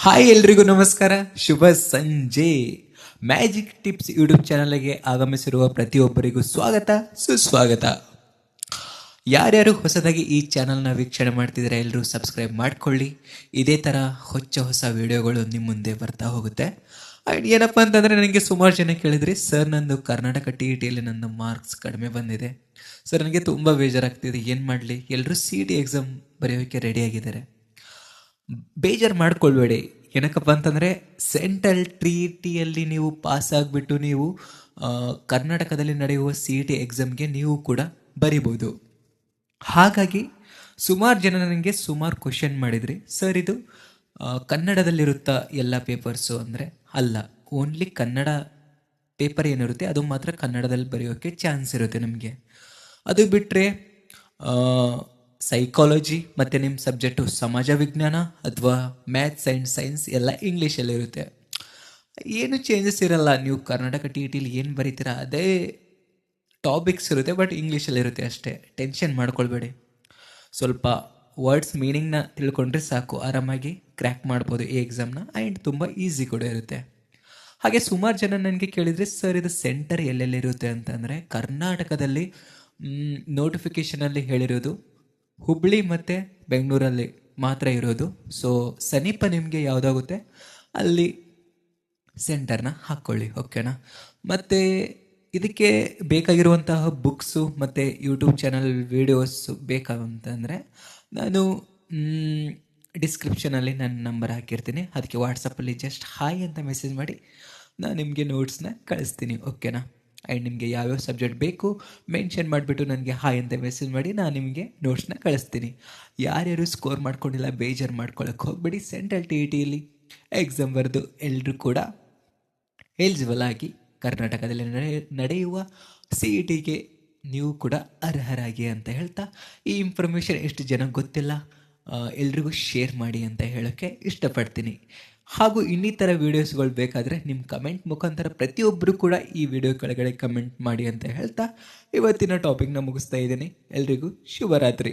Hi ಎಲ್ರಿಗೂ ನಮಸ್ಕಾರ, ಶುಭ ಸಂಜೆ. ಮ್ಯಾಜಿಕ್ ಟಿಪ್ಸ್ ಯೂಟ್ಯೂಬ್ ಚಾನಲ್ಗೆ ಆಗಮಿಸಿರುವ ಪ್ರತಿಯೊಬ್ಬರಿಗೂ ಸ್ವಾಗತ, ಸುಸ್ವಾಗತ. ಯಾರ್ಯಾರು ಹೊಸದಾಗಿ ಈ ಚಾನಲ್ನ ವೀಕ್ಷಣೆ ಮಾಡ್ತಿದ್ರೆ ಎಲ್ಲರೂ ಸಬ್ಸ್ಕ್ರೈಬ್ ಮಾಡ್ಕೊಳ್ಳಿ. ಇದೇ ಥರ ಹೊಸ ವಿಡಿಯೋಗಳು ನಿಮ್ಮ ಮುಂದೆ ಬರ್ತಾ ಹೋಗುತ್ತೆ. ಆ್ಯಂಡ್ ಏನಪ್ಪ ಅಂತಂದರೆ, ನನಗೆ ಸುಮಾರು ಜನ ಕೇಳಿದ್ರಿ, ಸರ್ ನಂದು ಕರ್ನಾಟಕ TETಯಲ್ಲಿ ನನ್ನ ಮಾರ್ಕ್ಸ್ ಕಡಿಮೆ ಬಂದಿದೆ ಸರ್, ನನಗೆ ತುಂಬ ಬೇಜಾರಾಗ್ತಿದೆ, ಏನು ಮಾಡಲಿ. ಎಲ್ಲರೂ CET ಎಕ್ಸಾಮ್ ಬರೆಯೋಕ್ಕೆ ರೆಡಿಯಾಗಿದ್ದಾರೆ. ಬೇಜಾರು ಮಾಡ್ಕೊಳ್ಬೇಡಿ. ಏನಕ್ಕಪ್ಪ ಅಂತಂದರೆ, ಸೆಂಟ್ರಲ್ TETಯಲ್ಲಿ ನೀವು ಪಾಸ್ ಆಗಿಬಿಟ್ಟು ನೀವು ಕರ್ನಾಟಕದಲ್ಲಿ ನಡೆಯುವ CET ಎಕ್ಸಾಮ್ಗೆ ನೀವು ಕೂಡ ಬರಿಬೋದು. ಹಾಗಾಗಿ ಸುಮಾರು ಜನ ನನಗೆ ಸುಮಾರು ಕ್ವಶನ್ ಮಾಡಿದ್ರಿ, ಸರ್ ಇದು ಕನ್ನಡದಲ್ಲಿರುತ್ತಾ ಎಲ್ಲ ಪೇಪರ್ಸು ಅಂದರೆ ಅಲ್ಲ, ಓನ್ಲಿ ಕನ್ನಡ ಪೇಪರ್ ಏನಿರುತ್ತೆ ಅದು ಮಾತ್ರ ಕನ್ನಡದಲ್ಲಿ ಬರೆಯೋಕ್ಕೆ ಚಾನ್ಸ್ ಇರುತ್ತೆ ನಮಗೆ. ಅದು ಬಿಟ್ಟರೆ ಸೈಕಾಲಜಿ ಮತ್ತು ನಿಮ್ಮ ಸಬ್ಜೆಕ್ಟು ಸಮಾಜ ವಿಜ್ಞಾನ ಅಥವಾ ಮ್ಯಾಥ್ಸ್ ಆ್ಯಂಡ್ ಸೈನ್ಸ್ ಎಲ್ಲ ಇಂಗ್ಲೀಷಲ್ಲಿರುತ್ತೆ. ಏನು ಚೇಂಜಸ್ ಇರಲ್ಲ. ನೀವು ಕರ್ನಾಟಕ TETಲಿ ಏನು ಬರೀತೀರಾ ಅದೇ ಟಾಪಿಕ್ಸ್ ಇರುತ್ತೆ, ಬಟ್ ಇಂಗ್ಲೀಷಲ್ಲಿರುತ್ತೆ ಅಷ್ಟೇ. ಟೆನ್ಷನ್ ಮಾಡ್ಕೊಳ್ಬೇಡಿ. ಸ್ವಲ್ಪ ವರ್ಡ್ಸ್ ಮೀನಿಂಗ್ನ ತಿಳ್ಕೊಂಡ್ರೆ ಸಾಕು, ಆರಾಮಾಗಿ ಕ್ರ್ಯಾಕ್ ಮಾಡ್ಬೋದು ಈ ಎಕ್ಸಾಮ್ನ. ಆ್ಯಂಡ್ ತುಂಬ ಈಸಿ ಕೂಡ ಇರುತ್ತೆ. ಹಾಗೆ ಸುಮಾರು ಜನ ನನಗೆ ಕೇಳಿದರೆ, ಸರ್ ಇದು ಸೆಂಟರ್ ಎಲ್ಲೆಲ್ಲಿರುತ್ತೆ ಅಂತಂದರೆ, ಕರ್ನಾಟಕದಲ್ಲಿ ನೋಟಿಫಿಕೇಷನಲ್ಲಿ ಹೇಳಿರೋದು ಹುಬ್ಬಳ್ಳಿ ಮತ್ತು ಬೆಂಗಳೂರಲ್ಲಿ ಮಾತ್ರ ಇರೋದು. ಸೊ ಸಮೀಪ ನಿಮಗೆ ಯಾವುದಾಗುತ್ತೆ ಅಲ್ಲಿ ಸೆಂಟರ್ನ ಹಾಕ್ಕೊಳ್ಳಿ, ಓಕೆನಾ. ಮತ್ತು ಇದಕ್ಕೆ ಬೇಕಾಗಿರುವಂತಹ ಬುಕ್ಸು ಮತ್ತು ಯೂಟ್ಯೂಬ್ ಚಾನಲ್ ವೀಡಿಯೋಸು ಬೇಕಾಗಂತಂದರೆ ನಾನು ಡಿಸ್ಕ್ರಿಪ್ಷನಲ್ಲಿ ನನ್ನ ನಂಬರ್ ಹಾಕಿರ್ತೀನಿ. ಅದಕ್ಕೆ ವಾಟ್ಸಪ್ಪಲ್ಲಿ ಜಸ್ಟ್ ಹಾಯ್ ಅಂತ ಮೆಸೇಜ್ ಮಾಡಿ ನಾನು ನಿಮಗೆ ನೋಟ್ಸ್ನ ಕಳಿಸ್ತೀನಿ, ಓಕೆನಾ. ಆ್ಯಂಡ್ ನಿಮಗೆ ಯಾವ್ಯಾವ ಸಬ್ಜೆಕ್ಟ್ ಬೇಕು ಮೆನ್ಷನ್ ಮಾಡಿಬಿಟ್ಟು ನನಗೆ ಹಾಯ್ ಅಂತ ಮೆಸೇಜ್ ಮಾಡಿ ನಾನು ನಿಮಗೆ ನೋಟ್ಸ್ನ ಕಳಿಸ್ತೀನಿ. ಯಾರ್ಯಾರು ಸ್ಕೋರ್ ಮಾಡ್ಕೊಂಡಿಲ್ಲ ಬೇಜಾರು ಮಾಡ್ಕೊಳ್ಳೋಕೆ ಹೋಗ್ಬೇಡಿ. ಸೆಂಟ್ರಲ್ TETಯಲ್ಲಿ ಎಕ್ಸಾಮ್ ಬರೆದು ಎಲ್ಲರೂ ಕೂಡ ಎಲಿಜಿಬಲ್ ಆಗಿ ಕರ್ನಾಟಕದಲ್ಲಿ ನಡೆಯುವ CETಗೆ ನೀವು ಕೂಡ ಅರ್ಹರಾಗಿ ಅಂತ ಹೇಳ್ತಾ, ಈ ಇನ್ಫಾರ್ಮೇಷನ್ ಎಷ್ಟು ಜನಕ್ಕೆ ಗೊತ್ತಿಲ್ಲ ಎಲ್ರಿಗೂ ಶೇರ್ ಮಾಡಿ ಅಂತ ಹೇಳೋಕ್ಕೆ ಇಷ್ಟಪಡ್ತೀನಿ. ಹಾಗೂ ಇನ್ನಿತರ ವೀಡಿಯೋಸ್ಗಳು ಬೇಕಾದರೆ ನಿಮ್ಮ ಕಮೆಂಟ್ ಮುಖಾಂತರ ಪ್ರತಿಯೊಬ್ಬರು ಕೂಡ ಈ ವಿಡಿಯೋ ಕೆಳಗಡೆ ಕಮೆಂಟ್ ಮಾಡಿ ಅಂತ ಹೇಳ್ತಾ ಇವತ್ತಿನ ಟಾಪಿಕ್ನ ಮುಗಿಸ್ತಾ ಇದ್ದೀನಿ. ಎಲ್ರಿಗೂ ಶುಭರಾತ್ರಿ.